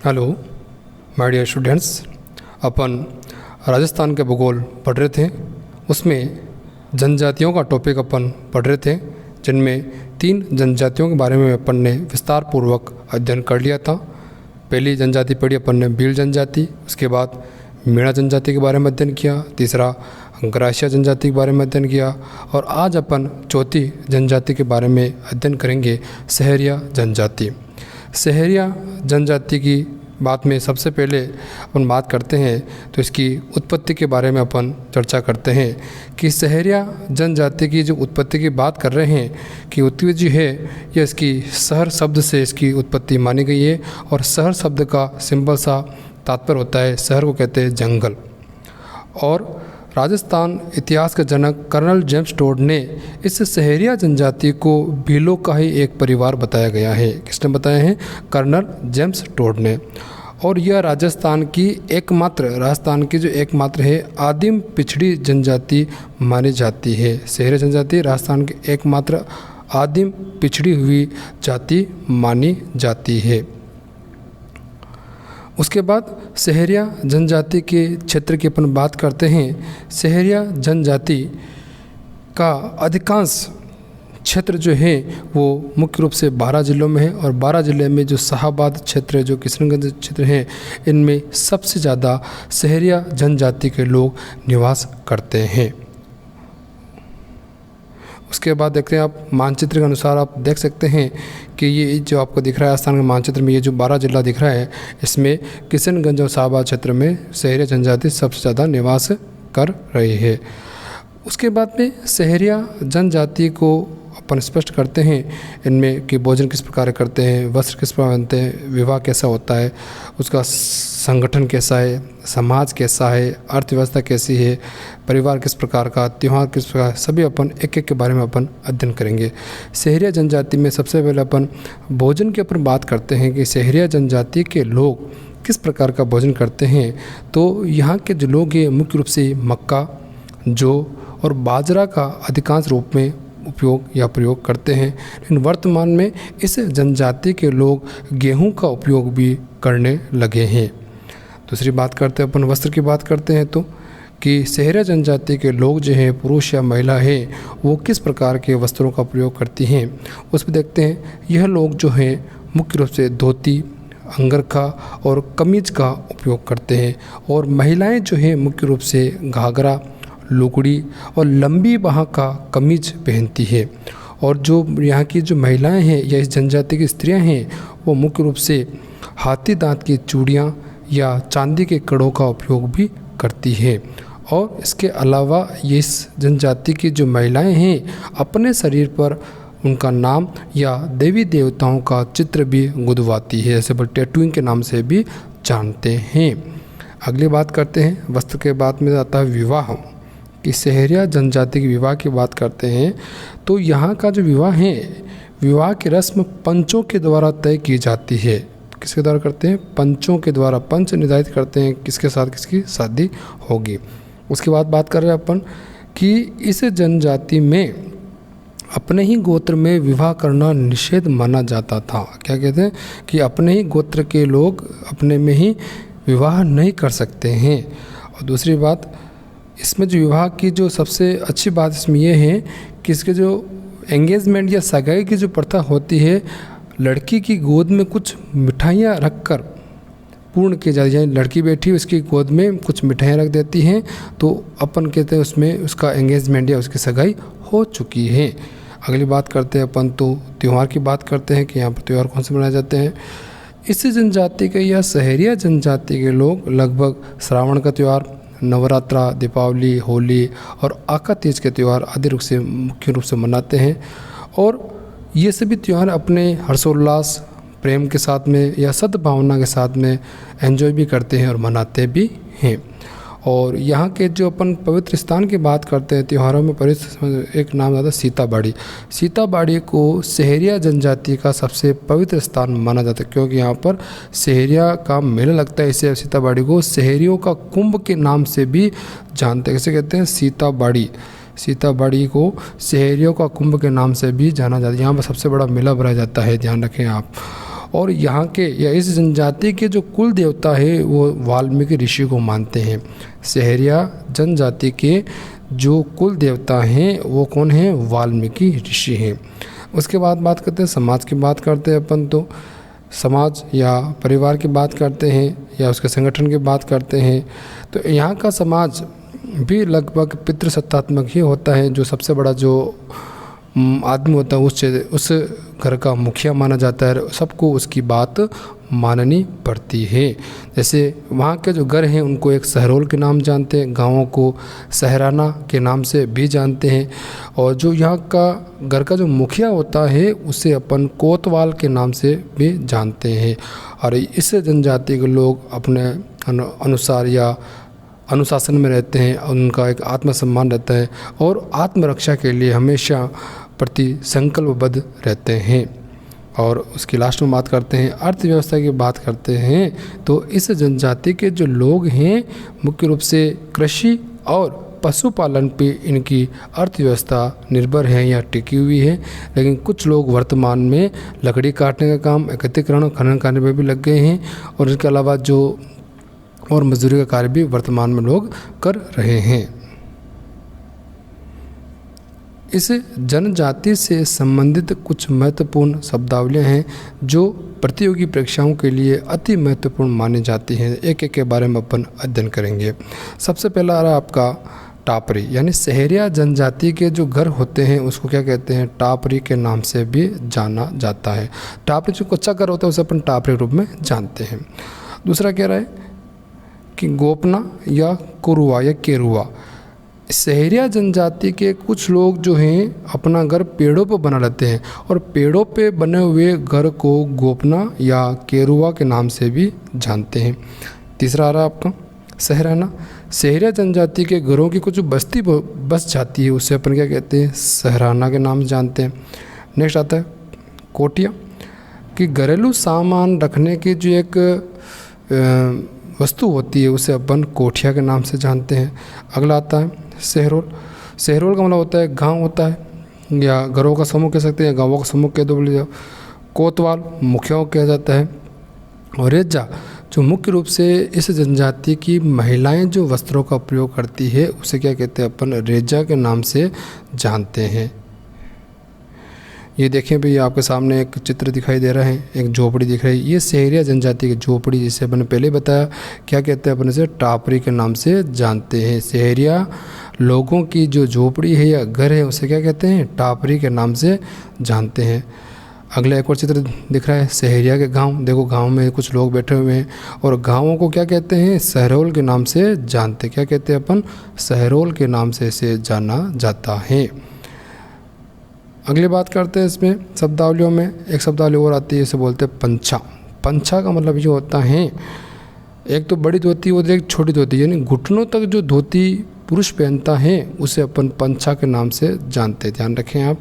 Hello my dear students. अपन राजस्थान के भूगोल पढ़ रहे थे, उसमें जनजातियों का टॉपिक अपन पढ़ रहे थे, जिनमें 3 जनजातियों के बारे में अपन ने विस्तार पूर्वक अध्ययन कर लिया था। पहली जनजाति पढ़ी अपन ने भील जनजाति, उसके बाद मीणा जनजाति के बारे में अध्ययन किया, तीसरा ग्रासिया जनजाति के बारे में अध्ययन किया, और आज अपन चौथी जनजाति के बारे में अध्ययन करेंगे, सहरिया जनजाति। सहरिया जनजाति की बात में सबसे पहले अपन बात करते हैं तो इसकी उत्पत्ति के बारे में अपन चर्चा करते हैं कि सहरिया जनजाति की जो उत्पत्ति की बात कर रहे हैं कि उत्पत्ति जो है यह इसकी सहर शब्द से इसकी उत्पत्ति मानी गई है। और सहर शब्द का सिंपल सा तात्पर्य होता है, सहर को कहते हैं जंगल। और राजस्थान इतिहास के जनक कर्नल जेम्स टोड ने इस सहरिया जनजाति को भीलों का ही एक परिवार बताया गया है। किसने बताया है? कर्नल जेम्स टोड ने। और यह राजस्थान की जो एकमात्र है आदिम पिछड़ी जनजाति मानी जाती है। सहरिया जनजाति राजस्थान की एकमात्र आदिम पिछड़ी हुई जाति मानी जाती है। उसके बाद सहरिया जनजाति के क्षेत्र की अपन बात करते हैं। सहरिया जनजाति का अधिकांश क्षेत्र जो है वो मुख्य रूप से 12 जिलों में है, और 12 जिले में जो शाहाबाद क्षेत्र है, जो किशनगंज क्षेत्र है, इनमें सबसे ज़्यादा सहरिया जनजाति के लोग निवास करते हैं। उसके बाद देखते हैं आप मानचित्र के अनुसार आप देख सकते हैं कि ये जो आपको दिख रहा है राजस्थान के मानचित्र में, ये जो 12 जिला दिख रहा है, इसमें किशनगंज और शाहाबाद क्षेत्र में सहरिया जनजाति सबसे ज़्यादा निवास कर रही है। उसके बाद में सहरिया जनजाति को अपन स्पष्ट करते हैं इनमें कि भोजन किस प्रकार करते हैं, वस्त्र किस प्रकार पहनते हैं, विवाह कैसा होता है, उसका संगठन कैसा है, समाज कैसा है, अर्थव्यवस्था कैसी है, परिवार किस प्रकार का, त्यौहार किस प्रकार, सभी अपन एक एक के बारे में अपन अध्ययन करेंगे। सहरिया जनजाति में सबसे पहले अपन भोजन के ऊपर बात करते हैं कि सहरिया जनजाति के लोग किस प्रकार का भोजन करते हैं। तो यहाँ के जो लोग हैं मुख्य रूप से मक्का, जौ और बाजरा का अधिकांश रूप में उपयोग या प्रयोग करते हैं। लेकिन वर्तमान में इस जनजाति के लोग गेहूं का उपयोग भी करने लगे हैं। दूसरी बात करते हैं अपन वस्त्र की बात करते हैं तो कि सहरिया जनजाति के लोग जो हैं, पुरुष या महिला है, वो किस प्रकार के वस्त्रों का प्रयोग करती हैं, उसमें देखते हैं। यह लोग जो हैं मुख्य रूप से धोती, अंगरखा और कमीज का उपयोग करते हैं, और महिलाएं जो हैं मुख्य रूप से घाघरा, लुगड़ी और लंबी बाह का कमीज पहनती है। और जो यहाँ की जो महिलाएं हैं या इस जनजाति की स्त्रियां हैं, वो मुख्य रूप से हाथी दांत की चूड़ियाँ या चांदी के कड़ों का उपयोग भी करती है। और इसके अलावा ये इस जनजाति की जो महिलाएं हैं अपने शरीर पर उनका नाम या देवी देवताओं का चित्र भी गुदवाती है, जैसे टैटूइंग के नाम से भी जानते हैं। अगली बात करते हैं वस्त्र के बाद में आता है विवाह, कि सहरिया जनजाति की विवाह की बात करते हैं तो यहाँ का जो विवाह है, विवाह की रस्म पंचों के द्वारा तय की जाती है। किसके द्वारा करते हैं? पंचों के द्वारा। पंच निर्धारित करते हैं किसके साथ किसकी शादी होगी। उसके बाद बात कर रहे हैं अपन कि इस जनजाति में अपने ही गोत्र में विवाह करना निषेध माना जाता था। क्या कहते हैं? कि अपने ही गोत्र के लोग अपने में ही विवाह नहीं कर सकते हैं। और दूसरी बात, इसमें जो विवाह की जो सबसे अच्छी बात इसमें यह है कि इसके जो एंगेजमेंट या सगाई की जो प्रथा होती है, लड़की की गोद में कुछ मिठाइयाँ रखकर पूर्ण की जाती है। लड़की बैठी उसकी गोद में कुछ मिठाइयाँ रख देती हैं, तो अपन कहते हैं उसमें उसका एंगेजमेंट या उसकी सगाई हो चुकी है। अगली बात करते हैं अपन तो त्यौहार की बात करते हैं कि यहाँ पर त्यौहार कौन से मनाए जाते हैं। इस जनजाति के या सहरिया जनजाति के लोग लगभग श्रावण का त्यौहार, नवरात्रा, दीपावली, होली और आका तीज के त्यौहार आदि रूप से मुख्य रूप से मनाते हैं। और ये सभी त्यौहार अपने हर्षोल्लास, प्रेम के साथ में या सद्भावना के साथ में एंजॉय भी करते हैं और मनाते भी हैं। और यहाँ के जो अपन पवित्र स्थान की बात करते हैं त्योहारों में, पवित्र एक नाम आता है सीताबाड़ी। सीताबाड़ी को सहरिया जनजाति का सबसे पवित्र स्थान माना जाता है, क्योंकि यहाँ पर सहरिया का मेला लगता है। इसे सीताबाड़ी को सहरियों का कुंभ के नाम से भी जानते हैं। कैसे कहते हैं? सीताबाड़ी। सीताबाड़ी को सहरियों का कुंभ के नाम से भी जाना जाता है। यहाँ पर सबसे बड़ा मेला भराया जाता है, ध्यान रखें आप। और यहाँ के या इस जनजाति के जो कुल देवता है वो वाल्मीकि ऋषि को मानते हैं। सहरिया जनजाति के जो कुल देवता हैं वो कौन हैं? वाल्मीकि ऋषि हैं। उसके बाद बात करते हैं समाज की बात करते हैं अपन, तो समाज या परिवार की बात करते हैं या उसके संगठन की बात करते हैं। तो यहाँ का समाज भी लगभग पितृसत्तात्मक ही होता है। जो सबसे बड़ा जो आदमी होता है उस घर का मुखिया माना जाता है, सबको उसकी बात माननी पड़ती है। जैसे वहाँ के जो घर हैं उनको एक सहरोल के नाम जानते हैं, गाँवों को सहराना के नाम से भी जानते हैं, और जो यहाँ का घर का जो मुखिया होता है उसे अपन कोतवाल के नाम से भी जानते हैं। और इस जनजाति के लोग अपने अनुसार या अनुशासन में रहते हैं, उनका एक आत्मसम्मान रहता है और आत्मरक्षा के लिए हमेशा प्रति संकल्पबद्ध रहते हैं। और उसकी लास्ट में बात करते हैं अर्थव्यवस्था की बात करते हैं। तो इस जनजाति के जो लोग हैं मुख्य रूप से कृषि और पशुपालन पे इनकी अर्थव्यवस्था निर्भर है या टिकी हुई है। लेकिन कुछ लोग वर्तमान में लकड़ी काटने का काम, एकत्रीकरण और खनन कार्य में भी लग गए हैं, और इसके अलावा जो और मजदूरी का कार्य भी वर्तमान में लोग कर रहे हैं। इस जनजाति से संबंधित कुछ महत्वपूर्ण शब्दावलियाँ हैं जो प्रतियोगी परीक्षाओं के लिए अति महत्वपूर्ण मानी जाती हैं। एक एक के बारे में अपन अध्ययन करेंगे। सबसे पहला आ रहा आपका टापरी, यानी सहरिया जनजाति के जो घर होते हैं उसको क्या कहते हैं? टापरी के नाम से भी जाना जाता है। टापरी जो कच्चा घर होता है उसे अपन टापरी रूप में जानते हैं। दूसरा कह रहा है कि गोपना या कुरुआ या केरुआ, सहरिया जनजाति के कुछ लोग जो हैं अपना घर पेड़ों पर बना लेते हैं, और पेड़ों पे बने हुए घर को गोपना या केरुआ के नाम से भी जानते हैं। तीसरा आ रहा आपका सहराना, सहरिया जनजाति के घरों की कुछ बस्ती बस जाती है उसे अपन क्या कहते हैं? सहराना के नाम से जानते हैं। नेक्स्ट आता है कोटिया, कि घरेलू सामान रखने की जो एक वस्तु होती है उसे अपन कोठिया के नाम से जानते हैं। अगला आता है सहरोल, सहरोल का मतलब होता है गांव होता है या घरों का समूह कह सकते हैं, या गांवों का समूह कह दो बोले जाओ। कोतवाल मुखियाओं कहा जाता है। और रेजा जो मुख्य रूप से इस जनजाति की महिलाएं जो वस्त्रों का प्रयोग करती है उसे क्या कहते हैं? अपन रेजा के नाम से जानते हैं। ये देखें भाई आपके सामने एक चित्र दिखाई दे रहा है, एक झोपड़ी दिख रही है। ये सहरिया जनजाति की झोपड़ी, जिसे अपन पहले बताया क्या कहते हैं? अपन इसे टापरी के नाम से जानते हैं। सहरिया लोगों की जो झोपड़ी है या घर है उसे क्या कहते हैं? टापरी के नाम से जानते हैं। अगला एक और चित्र दिख रहा है सहरिया के गांव। देखो गांव में कुछ लोग बैठे हुए हैं, और गांवों को क्या कहते हैं? सहरोल के नाम से जानते। क्या कहते हैं अपन? सहरोल के नाम से इसे जाना जाता है। अगली बात करते हैं इसमें शब्दावलियों में। एक शब्दावली और आती है, इसे बोलते हैं पंछा। पंछा का मतलब ये होता है, एक तो बड़ी धोती और एक छोटी धोती, यानी घुटनों तक जो धोती पुरुष पहनता है उसे अपन पंछा के नाम से जानते हैं। ध्यान रखें आप।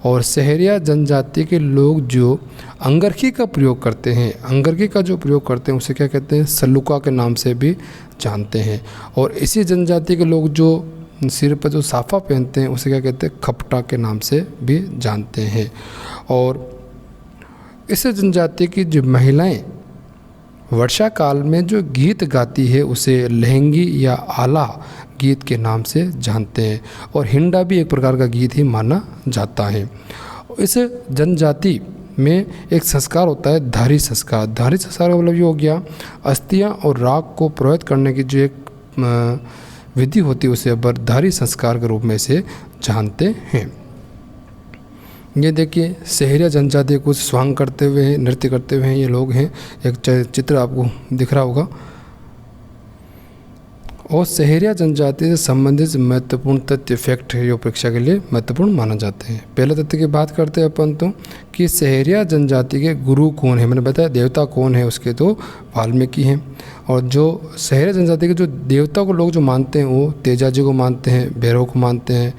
और सहरिया जनजाति के लोग जो अंगरखी का प्रयोग करते हैं, अंगरखी का जो प्रयोग करते हैं उसे क्या कहते हैं? सल्लुका के नाम से भी जानते हैं। और इसी जनजाति के लोग जो सिर पर जो साफा पहनते हैं उसे क्या कहते हैं? खपटा के नाम से भी जानते हैं। और इस जनजाति की जो महिलाएं वर्षा काल में जो गीत गाती है उसे लहंगी या आला गीत के नाम से जानते हैं। और हिंडा भी एक प्रकार का गीत ही माना जाता है। इस जनजाति में एक संस्कार होता है धारी संस्कार। धारी संस्कार का मतलब ये हो गया अस्थियां और राख को पुरोहित करने की जो एक विधि होती है उसे बरधारी संस्कार के रूप में से जानते हैं। ये देखिए सहरिया जनजाति कुछ स्वांग करते हुए, नृत्य करते हुए ये लोग हैं। एक चित्र आपको दिख रहा होगा। और सहरिया जनजाति से संबंधित महत्वपूर्ण तथ्य फैक्ट है जो परीक्षा के लिए महत्वपूर्ण माना जाते हैं। पहले तथ्य की बात करते हैं अपन तो कि सहरिया जनजाति के गुरु कौन है, मैंने बताया देवता कौन है उसके, तो वाल्मीकि हैं। और जो सहरिया जनजाति के जो देवता को लोग जो मानते हैं वो तेजा जी को मानते हैं, भैरव को मानते हैं।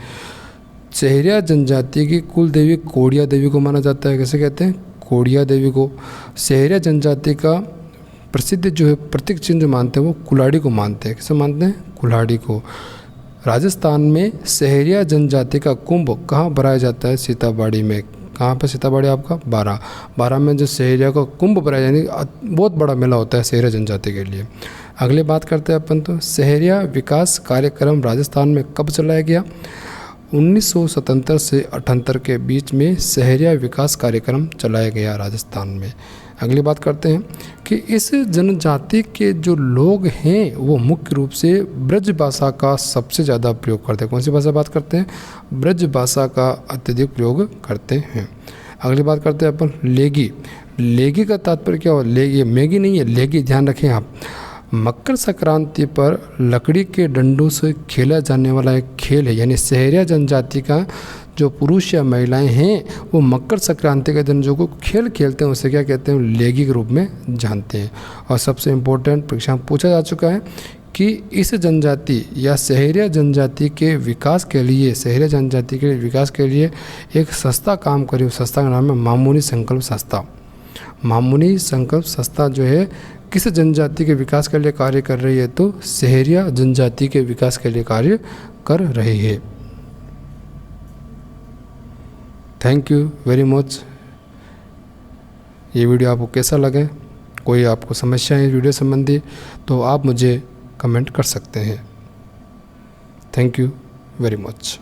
सहरिया जनजाति की कुल देवी कोड़िया देवी को माना जाता है। कैसे कहते हैं? कोड़िया देवी को। सहरिया जनजाति का प्रसिद्ध जो है प्रतीक चिन्ह जो मानते हैं वो कुल्हाड़ी को मानते हैं। किसे मानते हैं? कुल्हाड़ी को। राजस्थान में सहरिया जनजाति का कुंभ कहाँ भराया जाता है? सीताबाड़ी में। कहाँ पे सीताबाड़ी आपका बारह में जो सहरिया का कुंभ पर यानी बहुत बड़ा मेला होता है सहरिया जनजाति के लिए। अगली बात करते हैं अपन तो सहरिया विकास कार्यक्रम राजस्थान में कब चलाया गया? 1977 से 78 के बीच में सहरिया विकास कार्यक्रम चलाया गया राजस्थान में। अगली बात करते हैं कि इस जनजाति के जो लोग हैं वो मुख्य रूप से ब्रज भाषा का सबसे ज़्यादा प्रयोग करते हैं। कौन सी भाषा बात करते हैं? ब्रज भाषा का अत्यधिक प्रयोग करते हैं। अगली बात करते हैं अपन लेगी। लेगी का तात्पर्य क्या हो? ये मैगी नहीं है, लेगी, ध्यान रखें आप। मकर संक्रांति पर लकड़ी के डंडों से खेला जाने वाला एक खेल है, यानी सहरिया जनजाति का जो पुरुष या महिलाएं हैं वो मकर संक्रांति के दिन जो को खेल खेलते हैं उसे क्या कहते हैं? लेगी के रूप में जानते हैं। और सबसे इम्पोर्टेंट परीक्षा में पूछा जा चुका है कि इस जनजाति या सहरिया जनजाति के विकास के लिए, सहरिया जनजाति के विकास के लिए एक संस्था काम करी, उस संस्था का नाम है मामुनी संकल्प संस्था। मामुनी संकल्प संस्था जो है किस जनजाति के विकास के लिए कार्य कर रही है? तो सहरिया जनजाति के विकास के लिए कार्य कर रही है। Thank you very much. ये वीडियो आपको कैसा लगे? कोई आपको समस्या है वीडियो संबंधी तो आप मुझे कमेंट कर सकते हैं। Thank you very much.